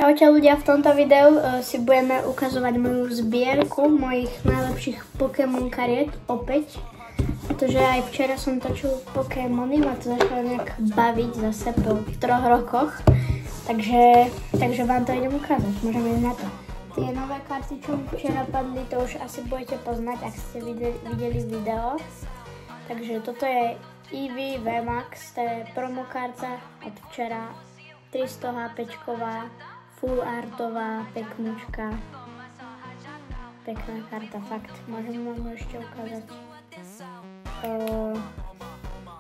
Čaute ľudia, v tomto videu si budeme ukazovať moju zbierku mojich najlepších Pokémon kariet opäť. Pretože aj včera som točil Pokémony, ma to začalo nejak baviť zase po 3 rokoch. Takže vám to idem ukázať, môžeme ísť na to. Tie nové karty, čo mi včera padli, to už asi budete poznať, ak ste videli video. Takže toto je Eevee VMAX, to je promokarta od včera. 300 HPčková, full artová, peknúčka. Pekná karta, fakt. Môžem vám ešte ukázať.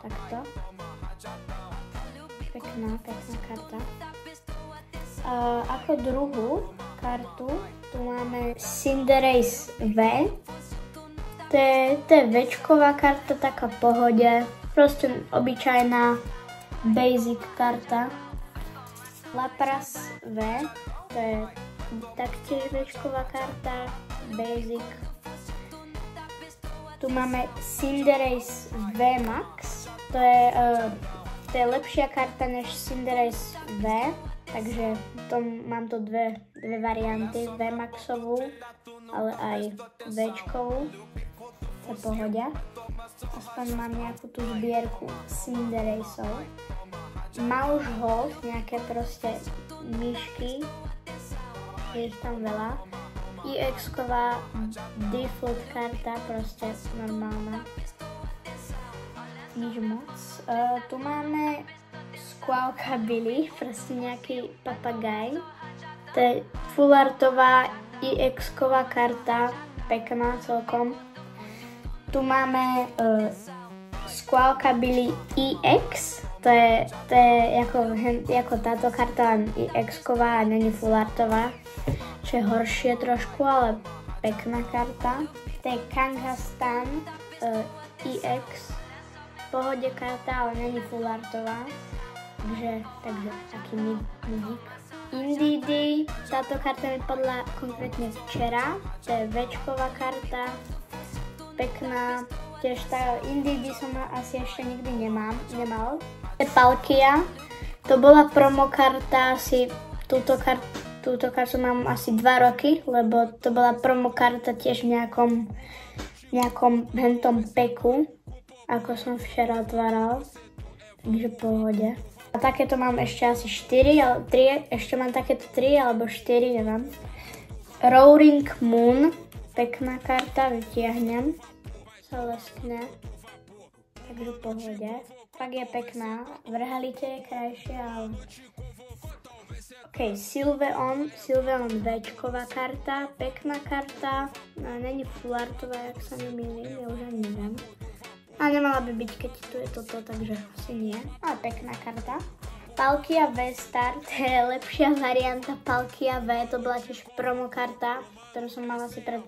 Takto. Pekná karta. Ako druhú kartu tu máme Cinderace V. To je večková karta, taká v pohode. Proste obyčajná basic karta. Lapras V, to je taktiež večková karta, basic. Tu máme Cinderace VMAX, to je lepšia karta než Cinderace V, takže mám tu dve varianty, VMAXovú, ale aj Včkovú, to je pohodia. Aspoň mám nejakú tú zbierku Cinderaceov. Mouch Hold, nejaké proste myšky, je ich tam veľa. EX-ková default karta, proste normálna. Nič moc. Tu máme Squawkabilly, proste nejaký papagaj. To je full artová EX-ková karta, pekná celkom. Tu máme Squawkabilly EX. To je ako táto karta, len EX-ková a není full artová, čo je horšie trošku, ale pekná karta. To je Kangaskhan EX, pohode karta, ale není full artová, takže taký midík. Indeedee, táto karta mi padla konkrétne včera, to je Včková karta, pekná. Tiež tá Indeedee som asi ešte nikdy nemal. Palkia, to bola promokarta, asi túto kartu mám asi 2 roky, lebo to bola promokarta tiež v nejakom hentom peku, ako som včera otváral, takže pohode. A takéto mám ešte asi 4, ale 3, ešte mám takéto 3 alebo 4, neviem. Roaring Moon, pekná karta, vytiahnem, sa leskne, takže pohode. Fakt je pekná, v realite je krajšia, ale... OK, Sylveon Včková karta, pekná karta, není full artová, jak sa nemýlim, ja už ani neviem. A nemala by byť, keď tu je toto, takže asi nie, ale pekná karta. Palkia V-Star, to je lepšia varianta Palkia V, to bola tiež promokarta, ktorú som mala asi pred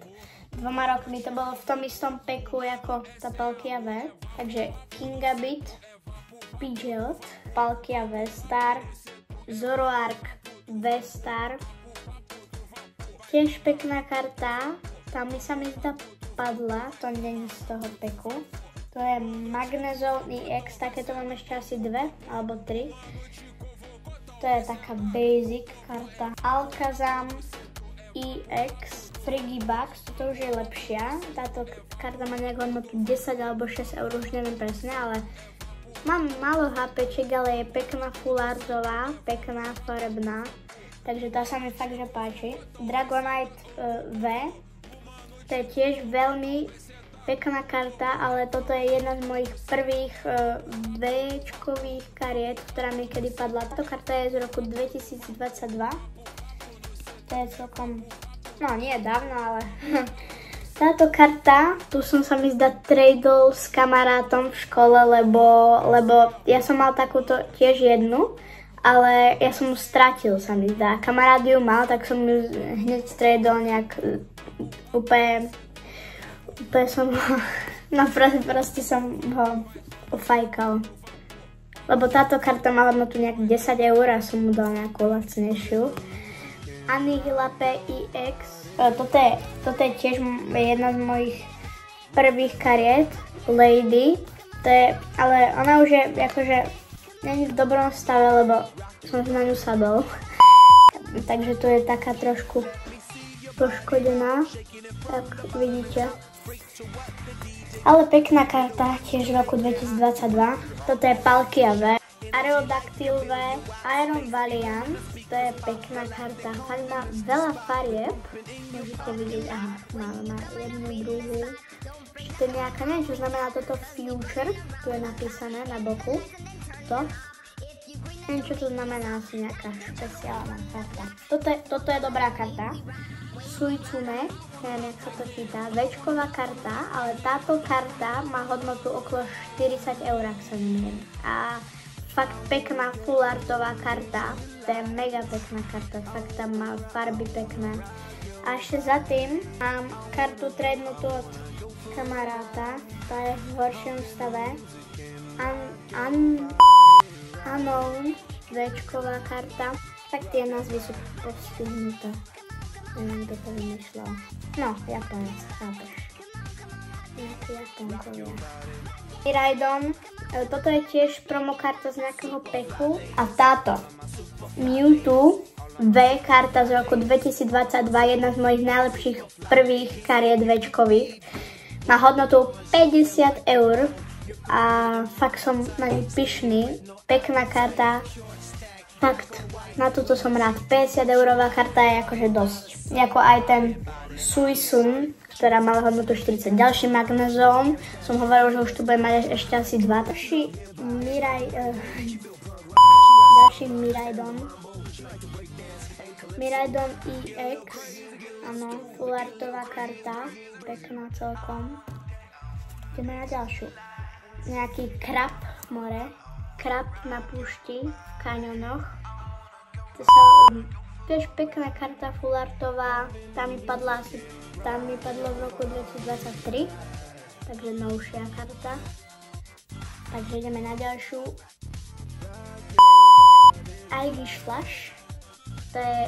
2 rokmi, to bolo v tom istom peku ako tá Palkia V. Takže Kingambit, Pidgeot, Palkia V-Star, Zoroark V-Star. Tiež pekná karta, tam sa mi zdá padla, to nie je z toho peku. To je Magnezone EX, takéto mám ešte asi 2 alebo 3. To je taká basic karta. Alakazam EX, Frigibax, toto už je lepšia. Táto karta má nejak hodnotu 10 alebo 6 eur, už neviem presne, ale mám málo HPček, ale je pekná full artová, pekná, farebná. Takže tá sa mi fakt že páči. Dragonite V, to je tiež veľmi pekná karta, ale toto je jedna z mojich prvých Včkových kariet, ktorá mi kedy padla. Táto karta je z roku 2022. To je celkom... No, nie je dávno, ale táto karta, tu som sa mi zdá tradol s kamarátom v škole, lebo ja som mal takúto tiež jednu, ale ja som ju stratil, sa mi zdá. Kamarát ju mal, tak som ju hneď tradol nejak úplne som ho, no proste som ho ofajkal. Lebo táto karta mala hodnotu nejak 10 eur a som mu dal nejakú lacnejšiu. Anihilape EX. Toto je tiež jedna z mojich prvých kariet, Lady. Ale ona už je akože není v dobrom stave, lebo som na ňu sadol. takže to je taká trošku poškodená, tak vidíte. Ale pekná karta, tiež v roku 2022. Toto je Palkia V. Aerodactyl V, Iron Valiant, to je pekná karta, fakt má veľa farieb, môžete vidieť, aha, má jednu, druhú, ešte nejaká, neviem čo znamená toto Future, tu je napísané na boku, neviem čo to znamená, asi nejaká špeciálna karta. Toto je dobrá karta, Suicune, neviem jak sa to číta, Včková karta, ale táto karta má hodnotu okolo 40 eur, ak sa nemýlim. A fakt pekná full artová karta, to je mega pekná karta, fakt tam má farby pekné. A ešte za tým mám kartu tradenutú od kamaráta, tá je v horšom stave. Unknown, Včková karta, tak tie názvy sú postihnuté. Neviem, kto to vymýšľal. No, Japonec, chápeš. Nejaký Japonkovia. Miraidon, toto je tiež promokarta z nejakého peku. A táto Mewtwo V karta z roku 2022, jedna z mojich najlepších prvých kariet Včkových. Má hodnotu 50 eur a fakt som na nej pyšný. Pekná karta. Fakt, na túto som rád. 50 eurová karta je akože dosť. Jako aj ten Suicune, ktorá mala hodnotu 40. Ďalší Magnezone, som hovoril, že už tu bude mať ešte asi 2. Ďalší Miraidon. Miraidon EX, áno, full artová karta, pekná celkom. Ideme na ďalšiu. Nejaký krab more, krab na púšti, v kaňonoch. To sa tiež pekná karta full artová, tam mi padlo v roku 2023, takže novšia karta. Takže ideme na ďalšiu. Irish Flash, to je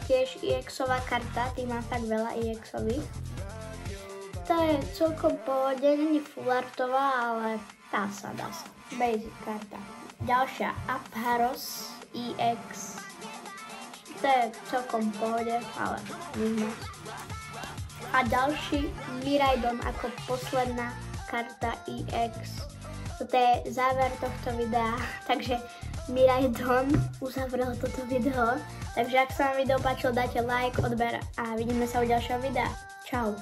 tiež EX-ová karta, tých mám fakt veľa EX-ových. To je celkom pohode, není full artová, ale dá sa. Basic karta. Ďalšia Apharos EX. To je celkom pohode, ale nič moc. A ďalší Miraidon ako posledná karta EX. Toto je záver tohto videa, takže Miraidon uzavrel toto video. Takže ak sa vám video páčilo, dajte like, odber a vidíme sa u ďalšieho videa. Čau.